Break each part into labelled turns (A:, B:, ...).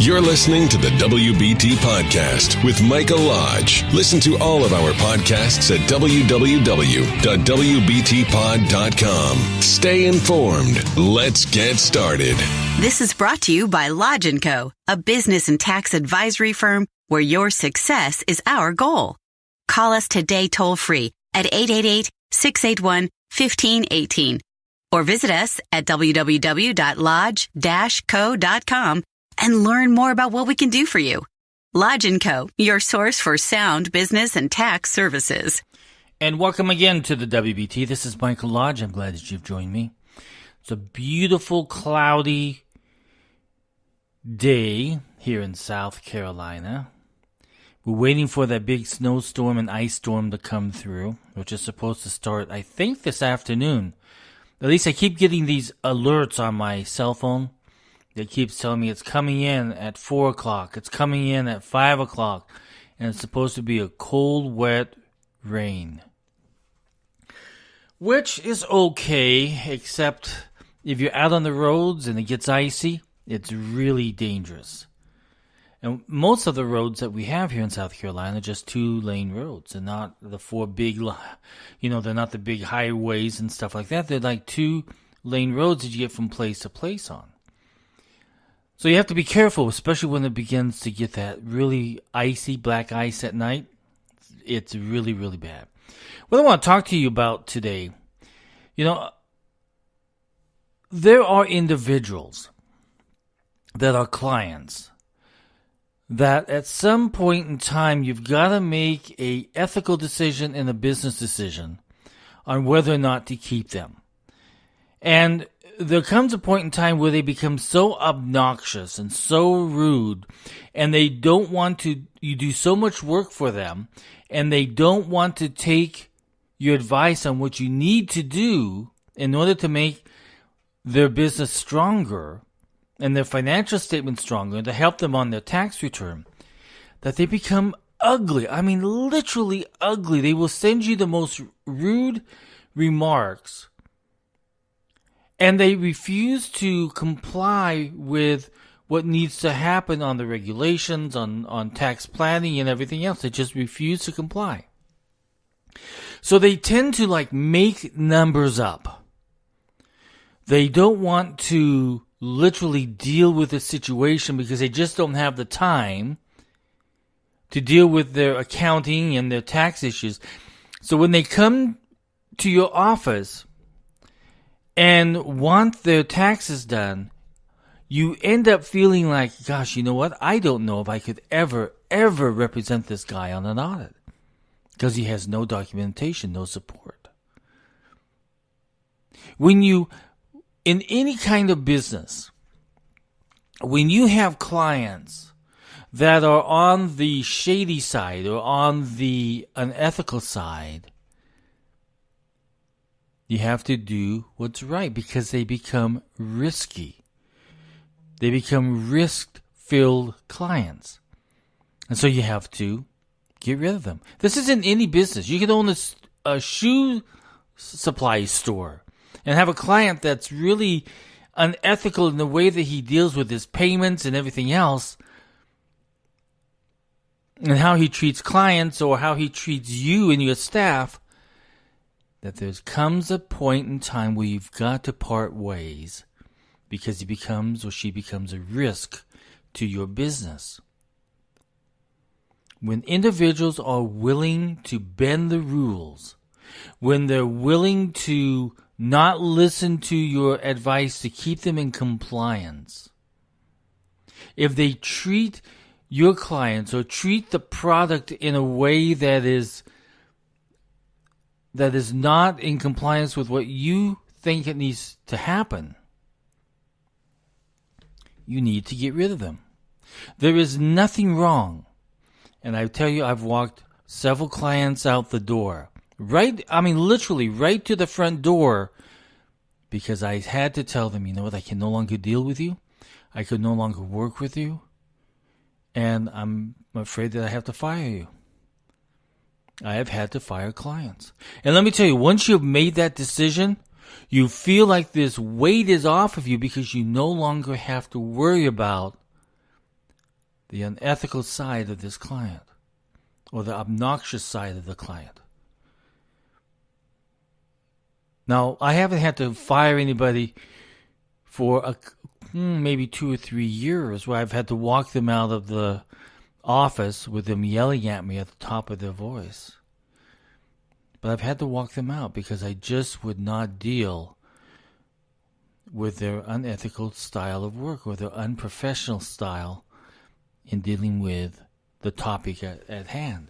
A: You're listening to the WBT Podcast with Michael Lodge. Listen to all of our podcasts at www.wbtpod.com. Stay informed. Let's get started.
B: This is brought to you by Lodge & Co., a business and tax advisory firm where your success is our goal. Call us today toll-free at 888-681-1518 or visit us at www.lodge-co.com and learn more about what we can do for you. Lodge & Co., your source for sound business and tax services.
C: And welcome again to the WBT. This is Michael Lodge. I'm glad that you've joined me. It's a beautiful, cloudy day here in South Carolina. We're waiting for that big snowstorm and ice storm to come through, which is supposed to start, I think, this afternoon. At least I keep getting these alerts on my cell phone that keeps telling me it's coming in at 4 o'clock, it's coming in at 5 o'clock, and it's supposed to be a cold, wet rain. Which is okay, except if you're out on the roads and it gets icy, it's really dangerous. And most of the roads that we have here in South Carolina are just 2-lane roads and not the 4 big, they're not the big highways and stuff like that. They're like 2-lane roads that you get from place to place on. So you have to be careful, especially when it begins to get that really icy black ice at night. It's really, really bad. What I want to talk to you about today, there are individuals that are clients that at some point in time you've got to make a ethical decision and a business decision on whether or not to keep them. And there comes a point in time where they become so obnoxious and so rude, and they don't want to, you do so much work for them, and they don't want to take your advice on what you need to do in order to make their business stronger and their financial statement stronger, to help them on their tax return, that they become ugly. I mean, literally ugly. They will send you the most rude remarks, and they refuse to comply with what needs to happen on the regulations, on tax planning and everything else. They just refuse to comply. So they tend to make numbers up. They don't want to literally deal with the situation because they just don't have the time to deal with their accounting and their tax issues. So when they come to your office and want their taxes done, you end up feeling like, gosh, you know what? I don't know if I could ever represent this guy on an audit because he has no documentation, no support. In any kind of business, when you have clients that are on the shady side or on the unethical side, you have to do what's right because they become risky. They become risk-filled clients. And so you have to get rid of them. This isn't any business. You can own a shoe supply store and have a client that's really unethical in the way that he deals with his payments and everything else, and how he treats clients or how he treats you and your staff, that there comes a point in time where you've got to part ways because he becomes or she becomes a risk to your business. When individuals are willing to bend the rules, when they're willing to not listen to your advice to keep them in compliance, if they treat your clients or treat the product in a way that is not in compliance with what you think it needs to happen, you need to get rid of them. There is nothing wrong. And I tell you, I've walked several clients out the door. Literally right to the front door, because I had to tell them, you know what, I can no longer deal with you. I could no longer work with you. And I'm afraid that I have to fire you. I have had to fire clients. And let me tell you, once you've made that decision, you feel like this weight is off of you because you no longer have to worry about the unethical side of this client or the obnoxious side of the client. Now, I haven't had to fire anybody for maybe 2 or 3 years where I've had to walk them out of the office with them yelling at me at the top of their voice. But I've had to walk them out because I just would not deal with their unethical style of work or their unprofessional style in dealing with the topic at hand,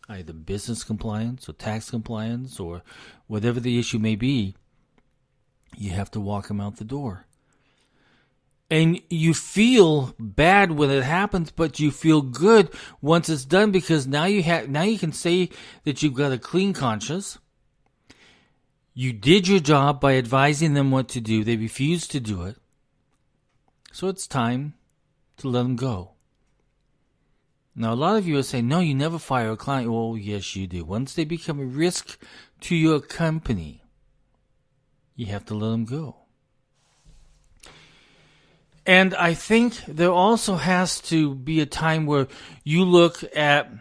C: either business compliance or tax compliance or whatever the issue may be. You have to walk them out the door. And you feel bad when it happens, but you feel good once it's done because now you can say that you've got a clean conscience. You did your job by advising them what to do. They refused to do it. So it's time to let them go. Now, a lot of you are saying, no, you never fire a client. Oh, yes, you do. Once they become a risk to your company, you have to let them go. And I think there also has to be a time where you look at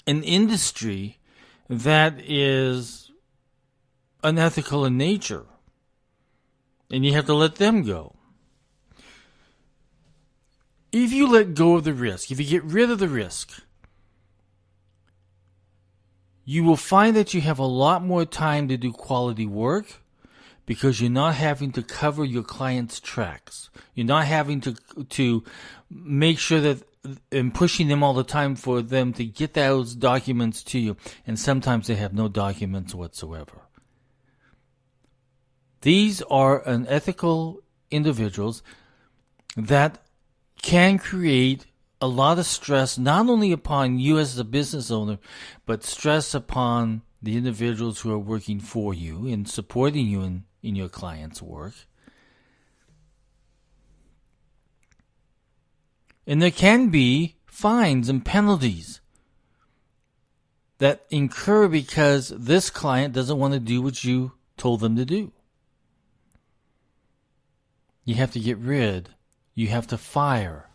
C: an industry that is unethical in nature, and you have to let them go. If you let go of the risk, if you get rid of the risk, you will find that you have a lot more time to do quality work because you're not having to cover your client's tracks. You're not having to make sure that and pushing them all the time for them to get those documents to you. And sometimes they have no documents whatsoever. These are unethical individuals that can create a lot of stress, not only upon you as a business owner, but stress upon the individuals who are working for you and supporting you in your client's work. And there can be fines and penalties that incur because this client doesn't want to do what you told them to do. You have to get rid. You have to fire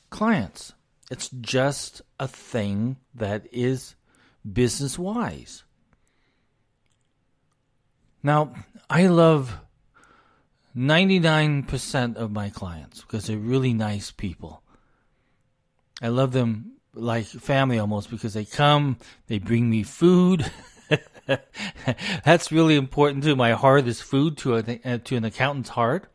C: clients. It's just a thing that is business-wise. Now, I love 99% of my clients because they're really nice people. I love them like family almost because they come, they bring me food. That's really important too. My heart is food to an accountant's heart.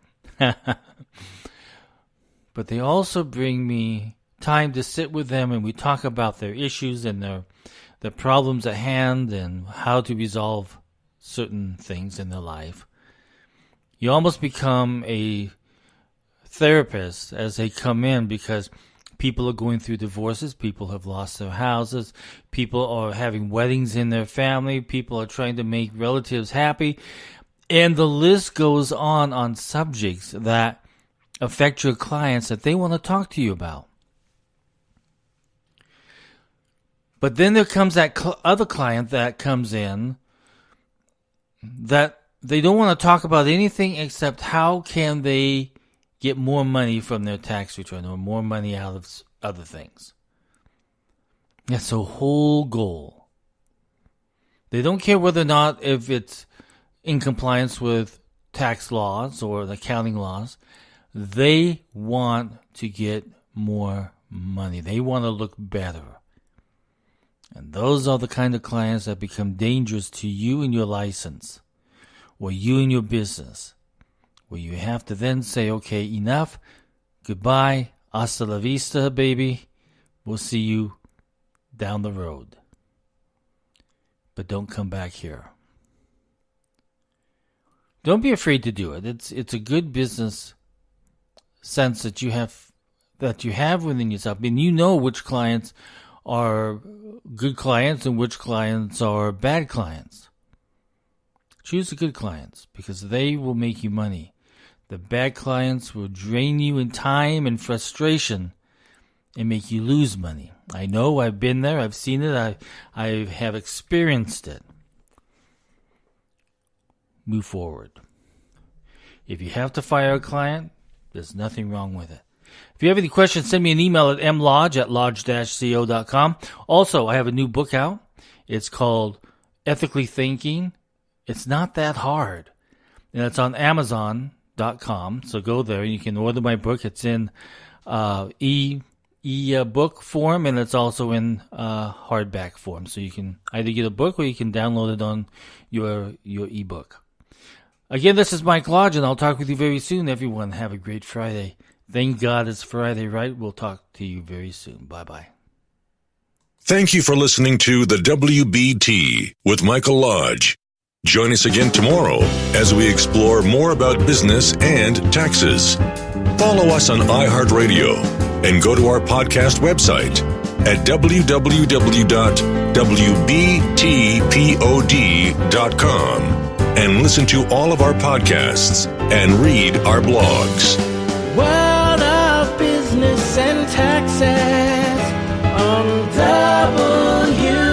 C: But they also bring me time to sit with them and we talk about their issues and their problems at hand and how to resolve certain things in their life. You almost become a therapist as they come in because people are going through divorces, people have lost their houses, people are having weddings in their family, people are trying to make relatives happy, and the list goes on subjects that affect your clients that they want to talk to you about. But then there comes that other client that comes in that they don't want to talk about anything except how can they get more money from their tax return or more money out of other things. That's the whole goal. They don't care whether or not if it's in compliance with tax laws or the accounting laws. They want to get more money. They want to look better. And those are the kind of clients that become dangerous to you and your license, or you and your business, where you have to then say, okay, enough, goodbye, hasta la vista, baby. We'll see you down the road. But don't come back here. Don't be afraid to do it. It's a good business sense that you have within yourself. And you know which clients are good clients and which clients are bad clients. Choose the good clients because they will make you money. The bad clients will drain you in time and frustration and make you lose money. I know, I've been there, I've seen it, I have experienced it. Move forward. If you have to fire a client, there's nothing wrong with it. If you have any questions, send me an email at mlodge@lodge-co.com. Also, I have a new book out. It's called Ethically Thinking. It's not that hard. And it's on Amazon.com. So go there and you can order my book. It's in book form, and it's also in hardback form. So you can either get a book or you can download it on your ebook. Again, this is Mike Lodge, and I'll talk with you very soon. Everyone, have a great Friday. Thank God it's Friday, right? We'll talk to you very soon. Bye-bye.
A: Thank you for listening to the WBT with Michael Lodge. Join us again tomorrow as we explore more about business and taxes. Follow us on iHeartRadio and go to our podcast website at www.wbtpod.com and listen to all of our podcasts and read our blogs.
D: World of Business and Taxes on WBT.